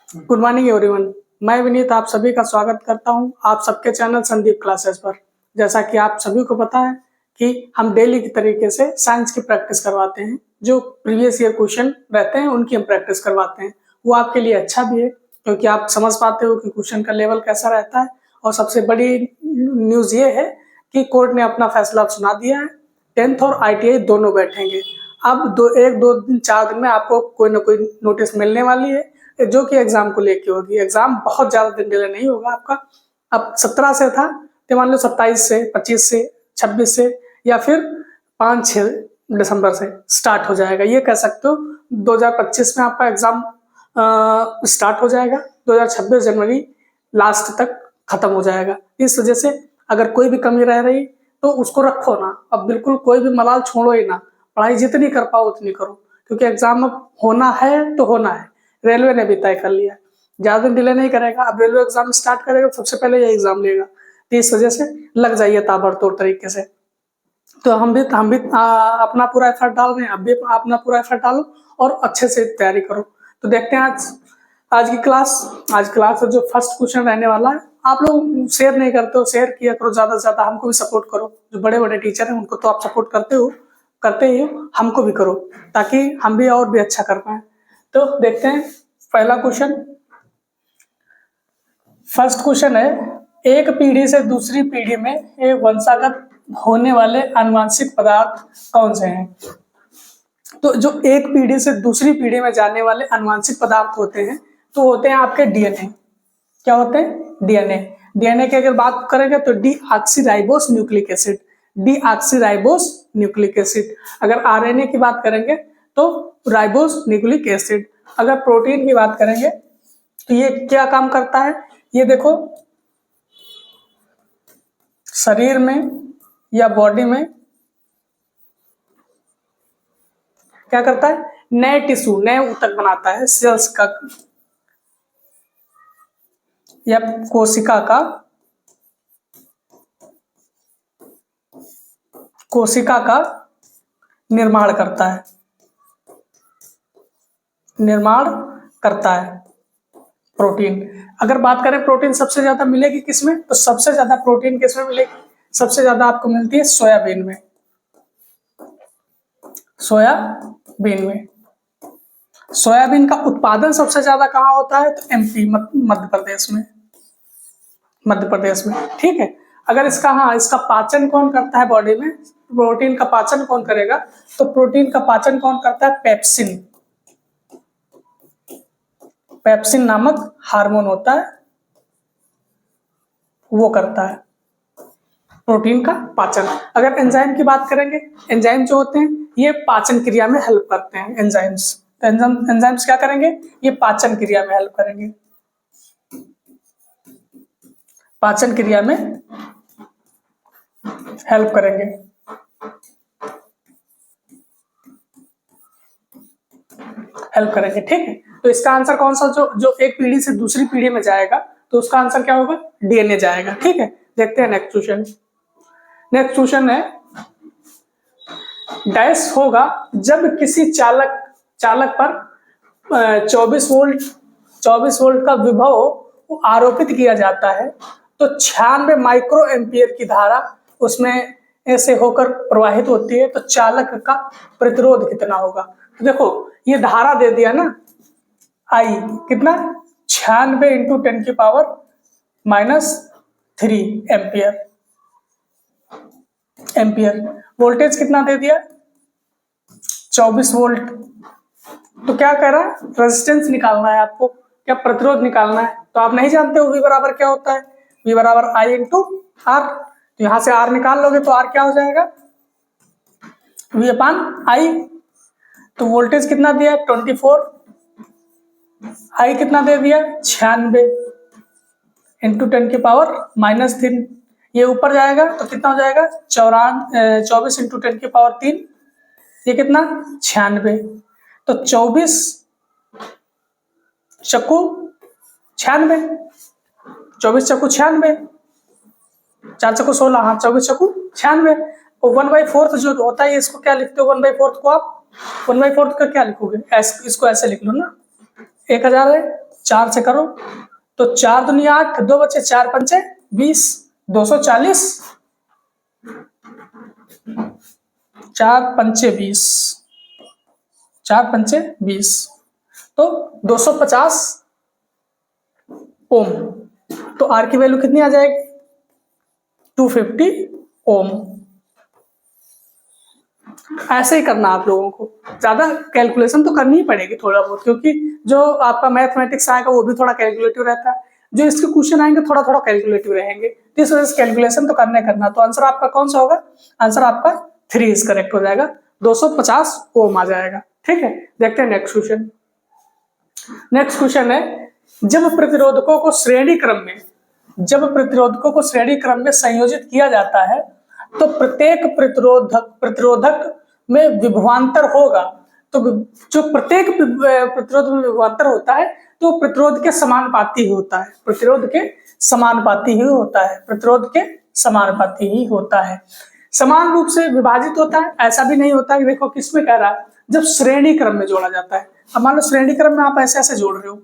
Good morning everyone. मैं विनीत आप सभी का स्वागत करता हूं आप सबके चैनल संदीप क्लासेस पर। जैसा कि आप सभी को पता है कि हम डेली की तरीके से साइंस की प्रैक्टिस करवाते हैं। जो प्रीवियस ईयर क्वेश्चन रहते हैं उनकी हम प्रैक्टिस करवाते हैं। वो आपके लिए अच्छा भी है क्योंकि आप समझ पाते हो कि क्वेश्चन का लेवल कैसा रहता है। और सबसे बड़ी न्यूज़ ये है कि कोर्ट ने अपना फैसला सुना दिया है। 10th और ITI दोनों बैठेंगे। अब एक दो दिन 4 दिन में आपको कोई ना कोई नोटिस मिलने वाली है जो कि एग्जाम को लेके होगी। एग्जाम बहुत ज्यादा दिन डिले नहीं होगा आपका। अब 17 से था तो मान लो 27 से 25 से 26 से या फिर 5-6 दिसंबर से स्टार्ट हो जाएगा। ये कह सकते हो 2025 में आपका एग्जाम स्टार्ट हो जाएगा, 2026 जनवरी लास्ट तक खत्म हो जाएगा। इस वजह से अगर कोई भी कमी रह रही तो उसको रखो ना। अब बिल्कुल कोई भी मलाल छोड़ो ही ना। पढ़ाई जितनी कर पाओ उतनी करो क्योंकि एग्जाम अब होना है तो होना है। रेलवे ने भी तय कर लिया, ज्यादा दिन डिले नहीं करेगा। अब रेलवे एग्जाम स्टार्ट करेगा सबसे पहले ये एग्जाम लेगा, तो इस वजह से लग जाइए ताबड़तोड़ तरीके से। तो हम भी अपना पूरा एफर्ट डाल रहे हैं, अब भी अपना पूरा एफर्ट डालो और अच्छे से तैयारी करो। तो देखते हैं आज की क्लास। आज क्लास जो फर्स्ट क्वेश्चन रहने वाला है, आप लोग शेयर नहीं करते हो, शेयर किया करो ज्यादा से ज्यादा, हमको भी सपोर्ट करो। जो बड़े बड़े टीचर हैं उनको तो आप सपोर्ट करते ही हो, हमको भी करो ताकि हम भी और भी अच्छा कर पाए। तो देखते हैं पहला क्वेश्चन। फर्स्ट क्वेश्चन है, एक पीढ़ी से दूसरी पीढ़ी में एक वंशागत होने वाले आनुवंशिक पदार्थ कौन से हैं? तो जो एक पीढ़ी से दूसरी पीढ़ी में जाने वाले आनुवंशिक पदार्थ होते हैं तो होते हैं आपके डीएनए। क्या होते हैं? डीएनए। डीएनए की अगर बात करेंगे तो deoxyribose nucleic acid, deoxyribose nucleic acid. अगर आरएनए की बात करेंगे तो राइबोस न्यूक्लिक एसिड। अगर प्रोटीन की बात करेंगे तो ये क्या काम करता है? ये देखो, शरीर में या बॉडी में क्या करता है? नए टिश्यू, नए ऊतक बनाता है, सेल्स का या कोशिका का निर्माण करता है प्रोटीन। अगर बात करें प्रोटीन सबसे ज्यादा मिलेगी किसमें, तो सबसे ज्यादा प्रोटीन किसमें मिलेगी? सबसे ज्यादा आपको मिलती है सोयाबीन में। सोयाबीन का उत्पादन सबसे ज्यादा कहाँ होता है? तो एमपी, मध्य प्रदेश में। ठीक है। अगर इसका पाचन कौन करता है बॉडी में? प्रोटीन का पाचन कौन करेगा? तो प्रोटीन का पाचन कौन करता है? पेप्सिन नामक हार्मोन होता है, वो करता है प्रोटीन का पाचन। अगर एंजाइम की बात करेंगे, एंजाइम जो होते हैं ये पाचन क्रिया में हेल्प करते हैं। एंजाइम्स क्या करेंगे? ये पाचन क्रिया में हेल्प करेंगे। पाचन क्रिया में हेल्प करेंगे। ठीक है। तो इसका आंसर कौन सा, जो एक पीढ़ी से दूसरी पीढ़ी में जाएगा, तो उसका आंसर क्या होगा? डीएनए जाएगा। ठीक है। देखते हैं नेक्स्ट क्वेश्चन है, डैश होगा जब किसी चालक पर 24 वोल्ट का विभव आरोपित किया जाता है तो 96 माइक्रो एम्पियर की धारा उसमें ऐसे होकर प्रवाहित होती है, तो चालक का प्रतिरोध कितना होगा? तो देखो ये धारा दे दिया ना, आई कितना? 96 इंटू 10 की पावर -3 एम्पियर। वोल्टेज कितना दे दिया? 24 वोल्ट। तो क्या कह रहा है? रेजिस्टेंस निकालना है आपको, क्या प्रतिरोध निकालना है। तो आप नहीं जानते हो V बराबर क्या होता है? V बराबर I इंटू R। तो यहां से R निकाल लोगे तो R क्या हो जाएगा? V upon I। तो वोल्टेज कितना दिया? 24। I कितना दे दिया? 96 इंटू 10 की पावर -3। ये ऊपर जाएगा तो कितना हो जाएगा? 24 इंटू 10 की पावर 3। ये कितना? 96। तो 24 चक्कू 96, 24 चक्कू 96, 4 चक्कू 16, हाँ 24 चक्कू 96। और 1/4 जो होता है इसको क्या लिखते हो? 1/4 को आप 1/4 का क्या लिखोगे? इसको ऐसे लिख लो ना, 1000 है 4 से करो तो 4 दूनी 8, 2 बचे 4 पंचे 20, 240, 4 पंचे 20, 4 पंचे 20, तो 250 ओम। तो आर की वैल्यू कितनी आ जाएगी? 250 ओम। ऐसे ही करना आप लोगों को, ज्यादा कैलकुलेशन तो करनी ही पड़ेगी थोड़ा बहुत, क्योंकि जो आपका मैथमेटिक्स आएगा वो भी थोड़ा कैलकुलेटिव रहता है, जो इसके क्वेश्चन आएंगे थोड़ा थोड़ा कैलकुलेटिव रहेंगे, तो इस वजह से कैलकुलेशन तो करना। तो आंसर आपका कौन सा होगा? आंसर आपका 3 इज करेक्ट हो जाएगा, 250 ओम आ जाएगा। ठीक है, देखते हैं नेक्स्ट क्वेश्चन। नेक्स्ट क्वेश्चन है, जब प्रतिरोधकों को श्रेणी क्रम में संयोजित किया जाता है तो प्रत्येक प्रतिरोधक में विभवांतर होगा। तो जो प्रत्येक प्रतिरोध में विभवांतर होता है तो प्रतिरोध के समानुपाती ही होता है, प्रतिरोध के समानुपाती ही होता है। समान रूप से विभाजित होता है ऐसा भी नहीं होता है। देखो किसमें कह रहा है, जब श्रेणी क्रम में जोड़ा जाता है। अब मान लो श्रेणी क्रम में आप ऐसे ऐसे जोड़ रहे हो,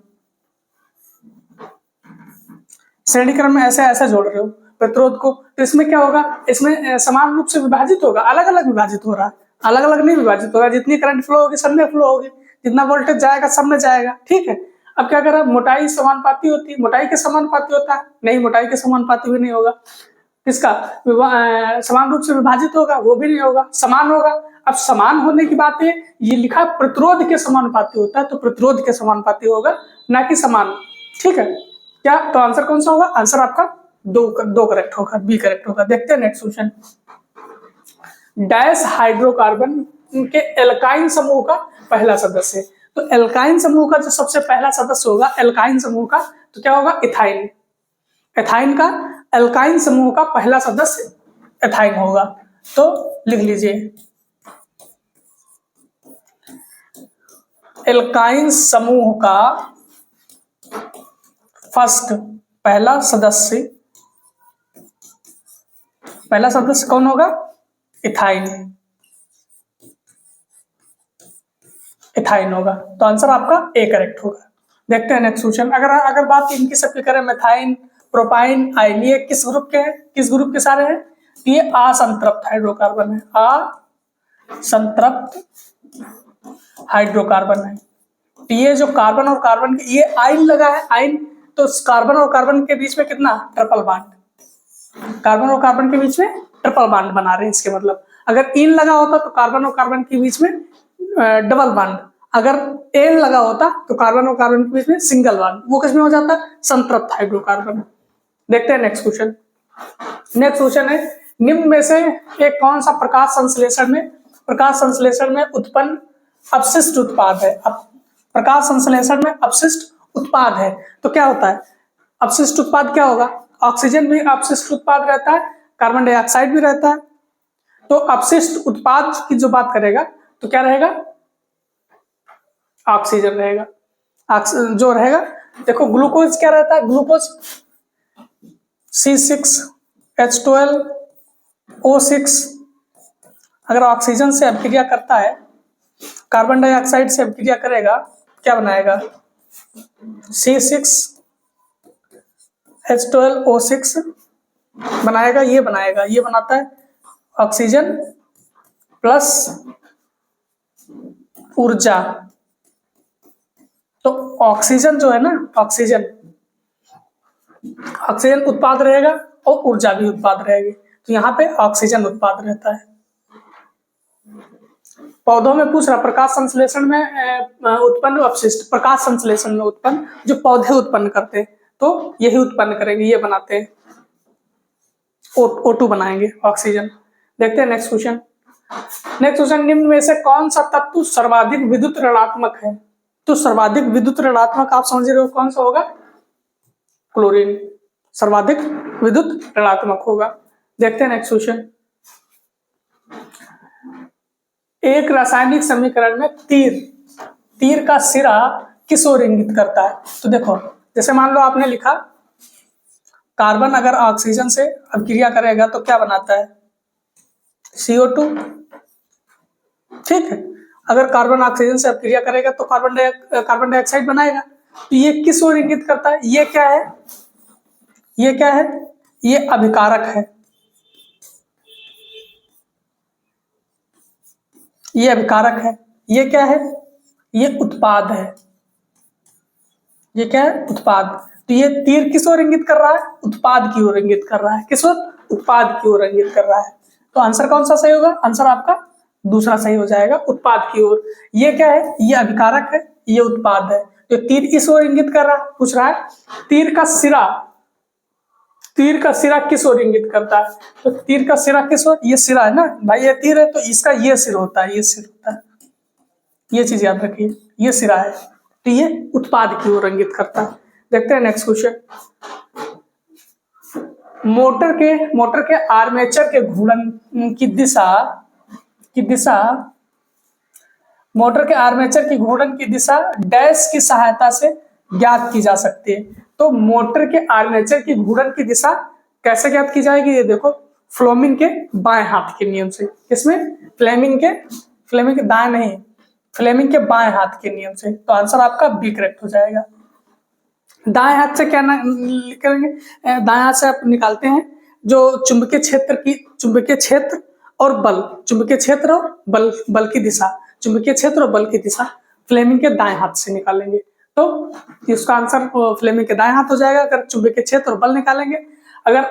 श्रेणी क्रम में ऐसे ऐसे जोड़ रहे हो प्रतिरोध को, तो इसमें क्या होगा? इसमें समान रूप से विभाजित होगा, अलग अलग विभाजित हो रहा है, अलग अलग नहीं विभाजित होगा। जितनी करंट फ्लो होगी सब में फ्लो होगी, जितना वोल्टेज जाएगा सब में जाएगा। ठीक है, अब क्या करा, मोटाई समानुपाती होती है, मोटाई के समानुपाती होता है? नहीं, मोटाई के समानुपाती भी नहीं होगा। किसका समान रूप से विभाजित होगा? वो भी नहीं होगा, समान होगा। अब समान होने की बात है, ये लिखा प्रतिरोध के समानुपाती होता है, तो प्रतिरोध के समानुपाती होगा, ना कि समान। ठीक है, क्या तो आंसर कौन सा होगा? आंसर आपका दो करेक्ट होगा, बी करेक्ट होगा। देखते हैं नेक्स्ट क्वेश्चन। डैश हाइड्रोकार्बन के एल्काइन समूह का पहला सदस्य। तो एल्काइन समूह का जो सबसे पहला सदस्य होगा एल्काइन समूह का, तो क्या होगा? इथाइन। एथाइन का एल्काइन समूह का पहला सदस्य एथाइन होगा। तो लिख लीजिए, एल्काइन समूह का फर्स्ट पहला सदस्य कौन होगा? इथाइन होगा। तो आंसर आपका ए करेक्ट होगा। देखते हैं नेक्स्ट क्वेश्चन। अगर बात इनकी सबकी करें, मेथाइन, प्रोपाइन, आइन, ये किस ग्रुप के हैं? किस ग्रुप के सारे हैं? ये असंतृप्त हाइड्रोकार्बन है, असंतृप्त हाइड्रोकार्बन है। ये जो कार्बन और कार्बन ये आइन लगा है, आइन, तो कार्बन और कार्बन के बीच में कितना? Triple bond. कार्बन और कार्बन के बीच में ट्रिपल बॉन्ड बना रहे हैं, इसके मतलब अगर इन लगा होता तो कार्बन और कार्बन के बीच में डबल बॉन्ड, अगर एन लगा होता तो कार्बन और कार्बन के बीच में सिंगल बॉन्ड। वो किसमें हो जाता? संतृप्त हाइड्रोकार्बन। देखते हैं नेक्स्ट क्वेश्चन। नेक्स्ट क्वेश्चन है, निम्न में से एक कौन सा प्रकाश संश्लेषण में उत्पन्न अपशिष्ट उत्पाद है? प्रकाश संश्लेषण में अपशिष्ट उत्पाद है तो क्या होता है? अपशिष्ट उत्पाद क्या होगा? ऑक्सीजन भी अपशिष्ट उत्पाद रहता है, कार्बन डाइऑक्साइड भी रहता है। तो अपशिष्ट उत्पाद की जो बात करेगा तो क्या रहेगा? ऑक्सीजन रहेगा। जो रहेगा, देखो ग्लूकोज क्या रहता है? ग्लूकोज C6H12O6 अगर ऑक्सीजन से अभिक्रिया करता है, कार्बन डाइऑक्साइड से अभिक्रिया करेगा, क्या बनाएगा? C6H12O6 बनाएगा, ये बनाता है ऑक्सीजन प्लस ऊर्जा। तो ऑक्सीजन जो है ना, ऑक्सीजन उत्पाद रहेगा और ऊर्जा भी उत्पाद रहेगी, तो यहाँ पे ऑक्सीजन उत्पाद रहता है। पौधों में पूछ रहा, प्रकाश संश्लेषण में उत्पन्न अपशिष्ट, प्रकाश संश्लेषण में उत्पन्न जो पौधे उत्पन्न करते हैं तो यही उत्पन्न करेंगे, ये बनाते हैं, O2 बनाएंगे, ऑक्सीजन। देखते हैं नेक्स्ट क्वेश्चन। निम्न में से कौन सा तत्व सर्वाधिक विद्युत ऋणात्मक है? तो सर्वाधिक विद्युत ऋणात्मक आप समझ रहे हो कौन सा होगा? क्लोरीन सर्वाधिक विद्युत ऋणात्मक होगा। देखते हैं नेक्स्ट क्वेश्चन। एक रासायनिक समीकरण में तीर का सिरा किस ओर इंगित करता है? तो देखो, जैसे मान लो आपने लिखा कार्बन अगर ऑक्सीजन से अभिक्रिया करेगा तो क्या बनाता है? CO2। ठीक है, अगर कार्बन ऑक्सीजन से अभिक्रिया करेगा तो कार्बन डाइऑक्साइड बनाएगा। तो ये किस ओर इंगित करता है? ये क्या है? ये क्या है? ये अभिकारक है। ये अभिकारक है। ये क्या है? ये उत्पाद है। ये क्या है? उत्पाद। तो ये तीर किस ओर इंगित कर रहा है? उत्पाद की ओर इंगित कर रहा है। किस ओर? उत्पाद की ओर इंगित कर रहा है। तो आंसर कौन सा सही होगा? आंसर आपका दूसरा सही हो जाएगा, उत्पाद की ओर। ये क्या है? ये अभिकारक है, ये उत्पाद है। तो तीर इस ओर इंगित कर रहा है। पूछ रहा है तीर का सिरा किस ओर इंगित करता है? तो तीर का सिरा किस ओर? ये सिरा है ना भाई, ये तीर है तो इसका ये सिर होता है, ये सिर होता है। ये चीज याद रखिए, ये सिरा है तो ये उत्पाद की ओर इंगित करता है। देखते हैं नेक्स्ट क्वेश्चन। मोटर के आर्मेचर के घूर्णन की दिशा मोटर के आर्मेचर की घूर्णन की दिशा डैश की सहायता से ज्ञात की जा सकती है। तो मोटर के आर्मेचर की घूर्णन की दिशा कैसे ज्ञात की जाएगी? ये देखो, फ्लेमिंग के बाएं हाथ के नियम से। किसमें? फ्लेमिंग के दाएं नहीं, फ्लेमिंग के बाएं हाथ के नियम से। तो आंसर आपका बी करेक्ट हो जाएगा। दाएं हाथ से क्या करेंगे? दाएं हाथ से आप निकालते हैं जो चुंबकीय क्षेत्र और बल की दिशा फ्लेमिंग के दाएं हाथ से निकालेंगे। तो इसका आंसर फ्लेमिंग के दाएं हाथ हो जाएगा अगर चुंबकीय क्षेत्र और बल निकालेंगे। अगर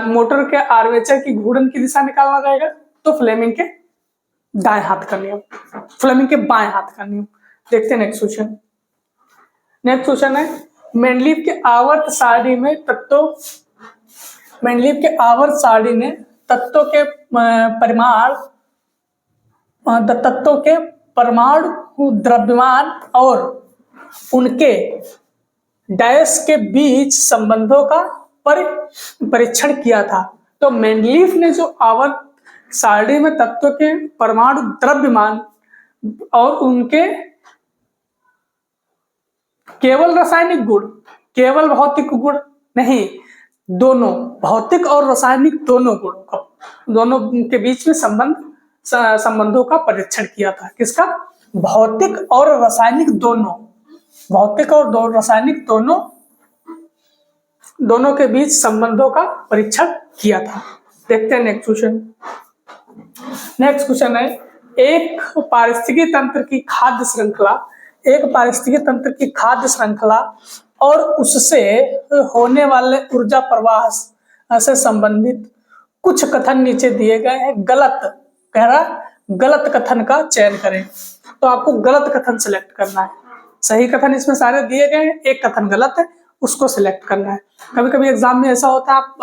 मोटर के आर्मेचर की घूर्णन की दिशा निकालना रहेगा तो फ्लेमिंग के दाएं हाथ का नियम, फ्लेमिंग के बाएं हाथ का नियम। देखते हैं नेक्स्ट क्वेश्चन है मेंडलीव के आवर्त सारणी में तत्वों के परमाणु द्रव्यमान और उनके डैश के बीच संबंधों का परीक्षण किया था। तो मेंडलीव ने जो आवर्त सारणी में तत्वों के परमाणु द्रव्यमान और उनके केवल रासायनिक गुण, केवल भौतिक गुण नहीं, दोनों भौतिक और रासायनिक दोनों के बीच में संबंधों का परीक्षण किया था। किसका? भौतिक और रासायनिक दोनों के बीच संबंधों का परीक्षण किया था। देखते हैं नेक्स्ट क्वेश्चन है एक पारिस्थितिकी तंत्र की खाद्य श्रृंखला और उससे होने वाले ऊर्जा प्रवाह से संबंधित कुछ कथन नीचे दिए गए हैं। गलत कथन का चयन करें। तो आपको गलत कथन सिलेक्ट करना है। सही कथन इसमें सारे दिए गए हैं, एक कथन गलत है, उसको सिलेक्ट करना है। कभी कभी एग्जाम में ऐसा होता है आप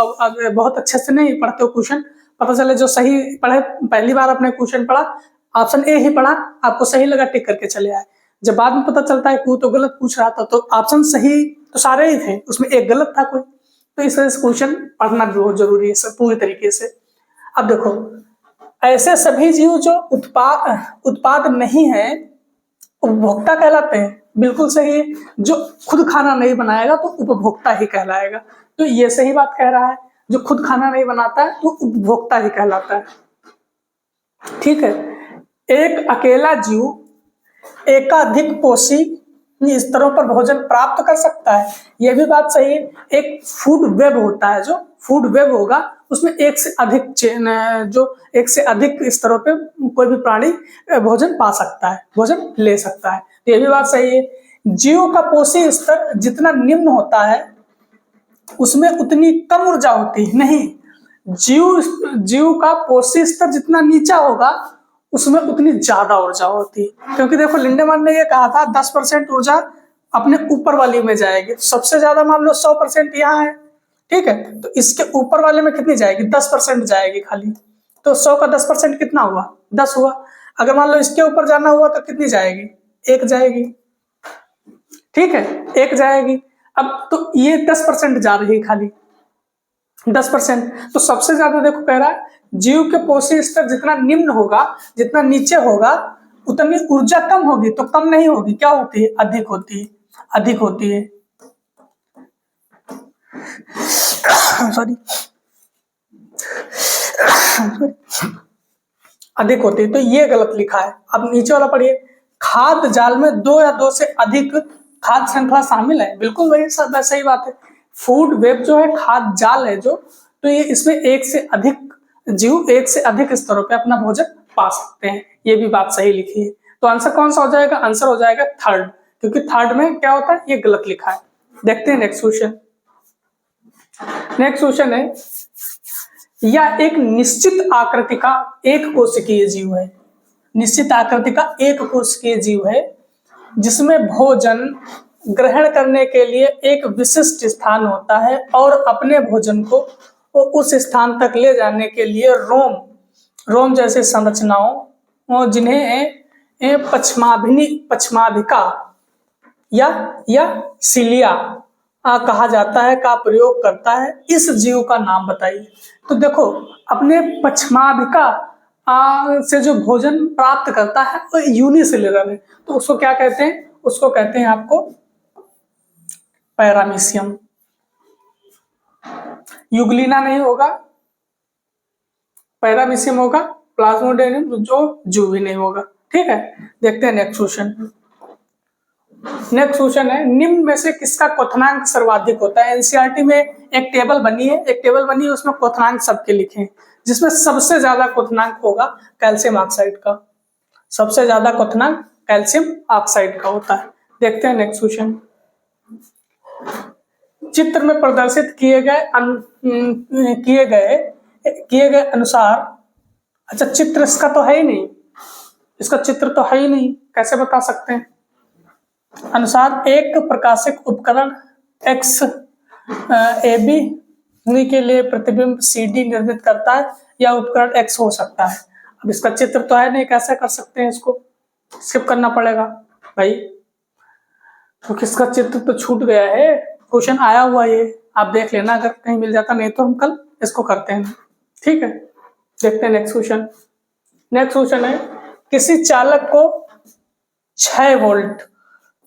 बहुत अच्छे से नहीं पढ़ते हो क्वेश्चन, पता चले जो सही पढ़े, पहली बार आपने क्वेश्चन पढ़ा, ऑप्शन ए ही पढ़ा, आपको सही लगा, टिक करके चले आए। जब बाद में पता चलता है कि वो तो गलत पूछ रहा था, तो ऑप्शन सही तो सारे ही थे, उसमें एक गलत था कोई। तो इस वजह से क्वेश्चन पढ़ना बहुत जरूरी है पूरी तरीके से। अब देखो, ऐसे सभी जीव जो उत्पाद नहीं है उपभोक्ता कहलाते हैं। बिल्कुल सही है। जो खुद खाना नहीं बनाएगा तो उपभोक्ता ही कहलाएगा। तो ये सही बात कह रहा है, जो खुद खाना नहीं बनाता है तो उपभोक्ता ही कहलाता है। ठीक है। एक अकेला जीव एकाधिक पोषी स्तरों पर भोजन प्राप्त कर सकता है, यह भी बात सही है। एक फूड वेब होता है, जो फूड वेब होगा उसमें एक से अधिक स्तरों पे कोई भी प्राणी भोजन पा सकता है, भोजन ले सकता है। तो यह भी बात सही है। जीव का पोषी स्तर जितना निम्न होता है उसमें उतनी कम ऊर्जा होती है। नहीं, जीव का पोषी स्तर जितना नीचा होगा उसमें उतनी ज्यादा ऊर्जा होती है। क्योंकि देखो, लिंडेमैन ने ये कहा था 10% ऊर्जा अपने ऊपर वाली में जाएगी। तो सबसे ज्यादा मान लो 100% यहाँ है, ठीक है, तो इसके ऊपर वाले में कितनी जाएगी? 10% जाएगी खाली। तो 100 का 10% कितना हुआ? 10 हुआ। अगर मान लो इसके ऊपर जाना हुआ तो कितनी जाएगी? 1 जाएगी। ठीक है, 1 जाएगी। अब तो ये 10% जा रही है खाली, 10%। तो सबसे ज्यादा देखो कह रहा है जीव के पोषी स्तर जितना निम्न होगा, जितना नीचे होगा, उतनी ऊर्जा कम होगी। तो कम नहीं होगी, क्या होती है? अधिक होती है, अधिक होती है। सॉरी, अधिक होती है। तो ये गलत लिखा है। अब नीचे वाला पढ़िए। खाद्य जाल में 2 या 2 से अधिक खाद्य श्रृंखला शामिल है। बिल्कुल वही सही बात है। फूड वेब जो है खाद्य जाल है जो, तो ये इसमें एक से अधिक जीव एक से अधिक स्तरों पे अपना भोजन पा सकते हैं। ये भी बात सही लिखी है। तो आंसर कौन सा हो जाएगा? आंसर हो जाएगा थर्ड, क्योंकि थर्ड में क्या होता है, ये गलत लिखा है। देखते हैं नेक्स्ट क्वेश्चन। नेक्स्ट क्वेश्चन है, यह एक निश्चित आकृति का एक कोशिकीय जीव है। निश्चित आकृति का एक कोशिकीय जीव है जिसमें भोजन ग्रहण करने के लिए एक विशिष्ट स्थान होता है और अपने भोजन को उस स्थान तक ले जाने के लिए रोम जैसे संरचनाओं, जिन्हें पश्चाभिका या सिलिया कहा जाता है, का प्रयोग करता है। इस जीव का नाम बताइए। तो देखो, अपने पश्चाभिका से जो भोजन प्राप्त करता है वो यूनिसेलुलर है, तो उसको क्या कहते हैं? उसको कहते हैं आपको पैरामीशियम। यूग्लिना नहीं होगा, पैरामीशियम होगा। प्लाज्मोडेनियम जो जूवी नहीं होगा। ठीक है, देखते हैं नेक्स्ट क्वेश्चन। नेक्स्ट क्वेश्चन है, निम्न में से किसका क्वथनांक सर्वाधिक होता है? एनसीईआरटी में एक टेबल बनी है, उसमें क्वथनांक सबके लिखे हैं, जिसमें सबसे ज्यादा क्वथनांक होगा कैल्शियम ऑक्साइड का। सबसे ज्यादा क्वथनांक कैल्शियम ऑक्साइड का होता है। देखते हैं नेक्स्ट क्वेश्चन। चित्र में प्रदर्शित किए गए अनुसार, अच्छा चित्र इसका तो है ही नहीं, इसका चित्र तो है ही नहीं, कैसे बता सकते हैं? अनुसार एक प्रकाशिक उपकरण एक्स AB के लिए प्रतिबिंब CD निर्मित करता है, या उपकरण X हो सकता है। अब इसका चित्र तो है नहीं, कैसे कर सकते हैं? इसको स्किप करना पड़ेगा भाई, तो किसका चित्र तो छूट गया है। क्वेश्चन आया हुआ ये आप देख लेना, अगर कहीं मिल जाता, नहीं तो हम कल इसको करते हैं। ठीक है, देखते हैं नेक्स्ट क्वेश्चन। नेक्स्ट क्वेश्चन है, किसी चालक को 6 वोल्ट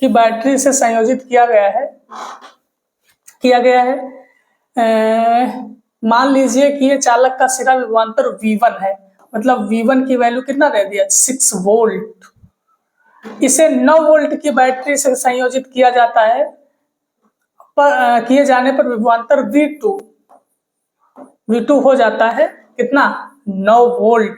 की बैटरी से संयोजित किया गया है। मान लीजिए कि ये चालक का सिरा विभवांतर V1 है, मतलब V1 की वैल्यू कितना दे दिया? 6 वोल्ट। इसे 9 वोल्ट की बैटरी से संयोजित किया जाता है, किए जाने पर विभवांतर V2 हो जाता है कितना? 9 वोल्ट।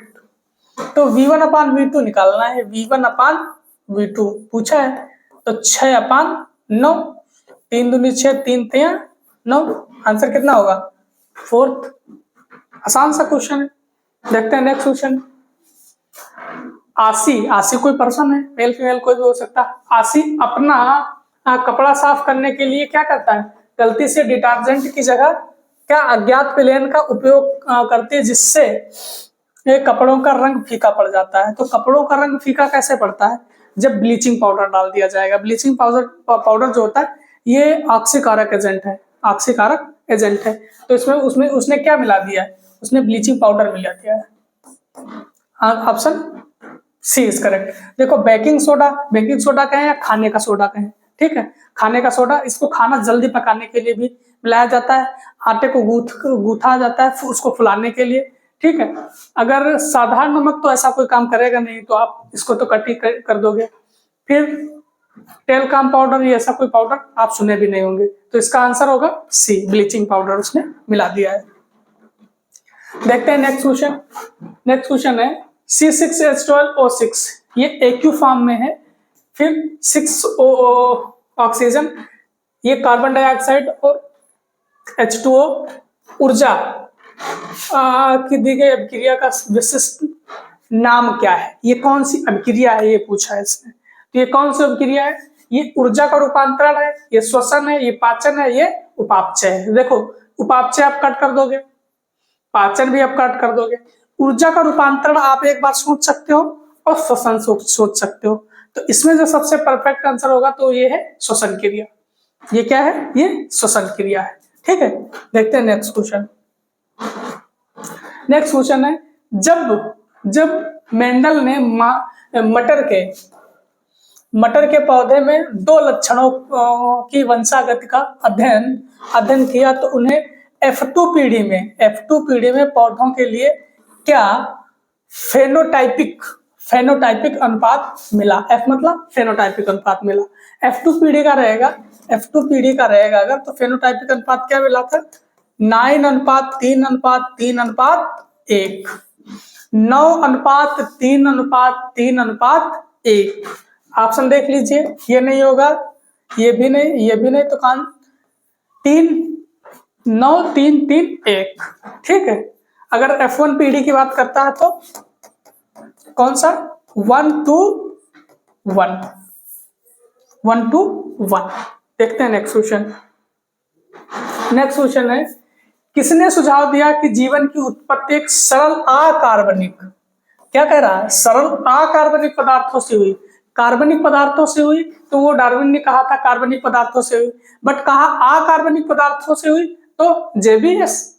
तो V1/V2 निकालना है। V1/V2 पूछा है, तो 6/9, 3 दूनी 6, 3 तिया 9, आंसर कितना होगा? 4th। आसान सा क्वेश्चन है। देखते हैं नेक्स्ट क्वेश्चन। आसी कोई पर्सन है, मेल फीमेल कोई भी हो सकता है। आसी अपना कपड़ा साफ करने के लिए क्या करता है? गलती से डिटर्जेंट की जगह क्या अज्ञात विलेन का उपयोग करती है, जिससे ये कपड़ों का रंग फीका पड़ जाता है। तो कपड़ों का रंग फीका कैसे पड़ता है? जब ब्लीचिंग पाउडर डाल दिया जाएगा। ब्लीचिंग पाउडर जो होता है ये ऑक्सीकारक एजेंट है। तो इसमें उसने क्या मिला दिया है? उसने ब्लीचिंग पाउडर मिला दिया है। Option C is correct. देखो, बेकिंग सोडा कहें या खाने का सोडा कहें, ठीक है, खाने का सोडा, इसको खाना जल्दी पकाने के लिए भी मिलाया जाता है। आटे को गूथा जाता है उसको फुलाने के लिए। ठीक है, अगर साधारण नमक तो ऐसा कोई काम करेगा नहीं, तो आप इसको तो कट ही कर दोगे। फिर टेलकाम पाउडर, ये ऐसा कोई पाउडर आप सुने भी नहीं होंगे। तो इसका आंसर होगा सी, ब्लीचिंग पाउडर उसने मिला दिया है। देखते हैं नेक्स्ट क्वेश्चन। नेक्स्ट क्वेश्चन है, C6H12O6 ये एक्यू फॉर्म में है। फिर 6O ऑक्सीजन, ये कार्बन डाइऑक्साइड और H2O ऊर्जा की दी गई अभिक्रिया का विशिष्ट नाम क्या है? ये कौन सी अभिक्रिया है, ये पूछा है इसने। तो ये कौन सी अभिक्रिया है? ये ऊर्जा का रूपांतरण है, ये श्वसन है, ये पाचन है, ये उपापचय है। देखो, उपापचय आप कट कर दोगे, पाचन भी आप कट कर दोगे। ऊर्जा का रूपांतरण आप एक बार सोच सकते हो और श्वसन सोच सकते हो। तो इसमें जो सबसे परफेक्ट आंसर होगा तो ये है श्वसन क्रिया। ये क्या है? ये श्वसन क्रिया है। ठीक है, देखते हैं नेक्स्ट क्वेश्चन। नेक्स्ट क्वेश्चन है, जब मेंडल ने मटर के पौधे में 2 लक्षणों की वंशागति का अध्ययन किया, तो उन्हें F2 पीढ़ी में पौधों के लिए क्या फेनोटाइपिक फेनोटाइपिक अनुपात मिला। F मतलब फेनोटाइपिक अनुपात मिला। F2 पीढ़ी का रहेगा, F2 पीढ़ी का रहेगा अगर, तो फेनोटाइपिक अनुपात क्या मिला था? 9:3:3:1, 9:3:3:1। ऑप्शन देख लीजिए, ये नहीं होगा, ये भी नहीं, ये भी नहीं, तो कान 9:3:3:1। ठीक है। अगर F1 पीढ़ी की बात करता है तो कौन सा? 1:1, 1:1। देखते हैं नेक्स्ट क्वेश्चन। नेक्स्ट क्वेश्चन है, किसने सुझाव दिया कि जीवन की उत्पत्ति एक सरल अकार्बनिक, क्या कह रहा है? सरल अकार्बनिक पदार्थों से हुई। कार्बनिक पदार्थों से हुई तो वो डार्विन ने कहा था कार्बनिक पदार्थों से हुई, बट कहा अकार्बनिक पदार्थों से हुई तो जेबीएस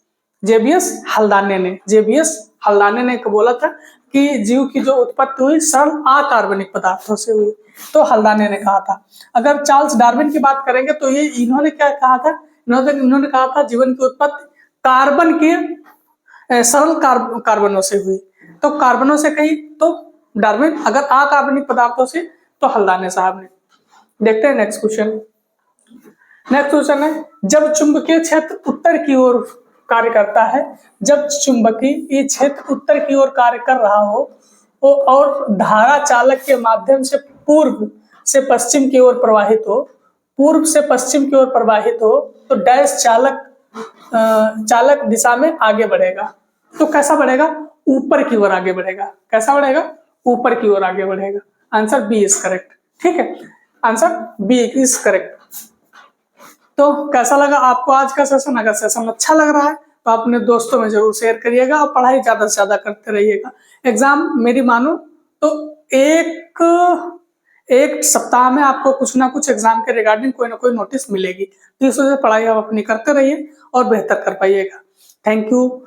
हल्दाने ने बोला था कि जीव की जो उत्पत्ति हुई सरल अकार्बनिक पदार्थों से हुई, तो हल्दाने ने कहा था। अगर चार्ल्स डार्विन की बात करेंगे तो ये इन्होंने क्या कहा था? इन्होंने कहा था जीवन की उत्पत्ति कार्बन के सरल कार्बनों से हुई, तो कार्बनों से कही तो डार्विन, अगर अकार्बनिक पदार्थों से तो हल्दाने साहब ने। देखते हैं नेक्स्ट क्वेश्चन। नेक्स्ट क्वेश्चन है, जब चुंबकीय क्षेत्र उत्तर की ओर कार्य करता है, जब चुंबकीय क्षेत्र उत्तर की ओर कार्य कर रहा हो और धारा चालक के माध्यम से पूर्व से पश्चिम की ओर प्रवाहित हो, पूर्व से पश्चिम की ओर प्रवाहित हो, तो डैश चालक दिशा में आगे बढ़ेगा। तो कैसा बढ़ेगा? ऊपर की ओर आगे बढ़ेगा। कैसा बढ़ेगा? ऊपर की ओर आगे बढ़ेगा। Answer B is correct. ठीक है, आंसर बी इज करेक्ट। तो कैसा लगा आपको आज का सेशन? अगर सेशन अच्छा लग रहा है तो अपने दोस्तों में जरूर शेयर करिएगा और पढ़ाई ज्यादा से ज्यादा करते रहिएगा। एग्जाम मेरी मानो तो एक सप्ताह में आपको कुछ ना कुछ एग्जाम के रिगार्डिंग कोई ना कोई नोटिस मिलेगी, तो इस वजह से पढ़ाई आप अपनी करते रहिए और बेहतर कर पाइएगा। Thank you.